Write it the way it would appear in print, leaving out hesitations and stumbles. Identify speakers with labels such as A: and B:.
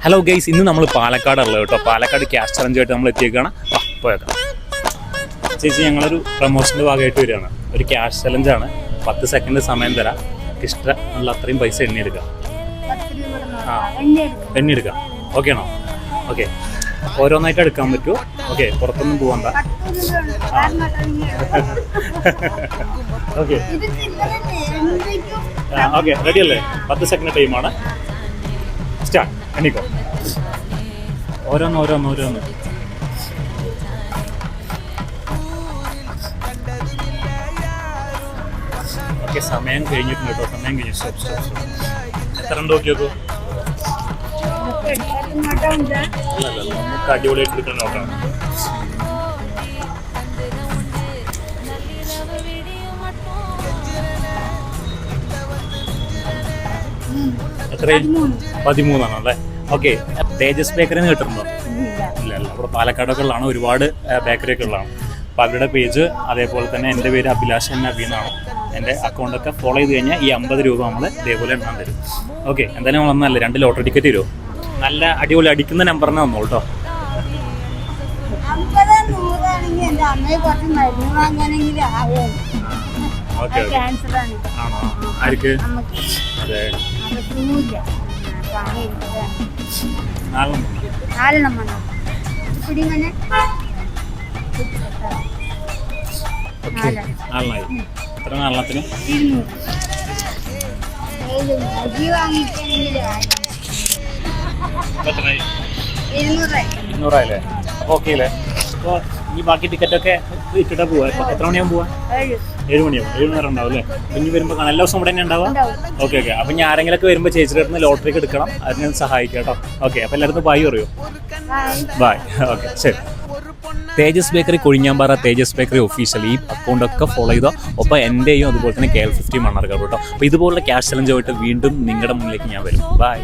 A: Hello guys, ഇന്ന് നമ്മൾ പാലക്കാടുള്ളത് കേട്ടോ. പാലക്കാട് ക്യാഷ് ചലഞ്ചുമായിട്ട് നമ്മൾ എത്തിയേക്കാണ്. പോയേക്കാം ചേച്ചി. ഞങ്ങളൊരു പ്രൊമോഷൻ്റെ ഭാഗമായിട്ട് വരികയാണ്. ഒരു ക്യാഷ് ചലഞ്ചാണ്. 10 സെക്കൻഡ് സമയം തരാം. ഇഷ്ടമുള്ള അത്രയും പൈസ എണ്ണിയെടുക്കാം. എണ്ണിയെടുക്കാം. ഓക്കെ ആണോ? ഓക്കെ, ഓരോന്നായിട്ട് എടുക്കാൻ പറ്റുമോ? ഓക്കെ, പുറത്തൊന്നും പോകണ്ട. ഓക്കെ ഓക്കെ, റെഡി അല്ലേ? 10 സെക്കൻഡ് ടൈമാണ്. സ്റ്റാർട്ട്. എണ്ണിക്കോ. ഓരോന്ന്. ഓക്കെ, സമയം കഴിഞ്ഞിട്ടുണ്ട് കേട്ടോ. സമയം കഴിഞ്ഞു. സ്റ്റോപ്പ്. എത്ര ഉണ്ട് നോക്കി നോക്കൂ. അല്ലല്ല, നമുക്ക് അടിപൊളിയായിട്ട് എടുക്കാൻ നോക്കണം. എത്രയും 13 ആണല്ലേ? ഓക്കെ, തേജസ് ബേക്കറിന്ന് കേട്ടിട്ടുണ്ടോ? ഇല്ല. ഇവിടെ പാലക്കാടൊക്കെ ഉള്ളതാണ്. ഒരുപാട് ബേക്കറിയൊക്കെ ഉള്ളതാണ്. അപ്പോൾ അവരുടെ പേജ്, അതേപോലെ തന്നെ എൻ്റെ പേര് അഭിലാഷ് നബി എന്നാണ്. എൻ്റെ അക്കൗണ്ടൊക്കെ ഫോളോ ചെയ്ത് കഴിഞ്ഞാൽ ഈ 50 രൂപ നമ്മൾ ഇതേപോലെ എണ്ണാൻ തരും. ഓക്കെ, എന്തായാലും നമ്മൾ ഒന്നല്ല 2 ലോട്ടറി ടിക്കറ്റ് തരുമോ? നല്ല അടിപൊളി അടിക്കുന്ന നമ്പറിനെ വന്നോളൂ കേട്ടോ. ഓക്കെ, ആണോ? ആർക്ക്? അതെ, 4 നാലെണ്ണായി. എത്ര നാലെണ്ണത്തിന്? 200 അപ്പോൾ ഓക്കെ അല്ലേ? അപ്പോൾ ഈ ബാക്കി ടിക്കറ്റൊക്കെ ഇട്ടിട്ടാ പോവാ. എത്ര മണിയാകുമ്പോൾ പോവാ? 7 മണിയാവും. 7 മണി വരെ ഉണ്ടാവും അല്ലേ? ഇനി വരുമ്പോൾ കാണാം. എല്ലാ ദിവസം ഇവിടെ തന്നെ ഉണ്ടാവുക. ഓക്കെ. അപ്പം ഞാൻ ആരെങ്കിലൊക്കെ വരുമ്പോൾ ചേച്ചിയുടെ അടുത്ത് ലോട്ടറിക്ക് എടുക്കണം. അതിനെ സഹായിക്കാം കേട്ടോ. ഓക്കെ, അപ്പോൾ എല്ലായിടത്തും ബൈ പറയൂ. ബൈ. ഓക്കെ, ശരി. തേജസ് ബേക്കറി കൊഴിഞ്ഞാമ്പാറ, തേജസ് ബേക്കറി ഒഫീഷ്യൽ ഈ അക്കൗണ്ടൊക്കെ ഫോളോ ചെയ്തോ. ഒപ്പം എൻ്റെയും അതുപോലെ തന്നെ KL50 മണ്ണാർക്കാട് കേട്ടോ. അപ്പോൾ ഇതുപോലുള്ള ക്യാഷ് ചലഞ്ചുമായിട്ട് വീണ്ടും നിങ്ങളുടെ മുന്നിലേക്ക് ഞാൻ വരും. ബൈ.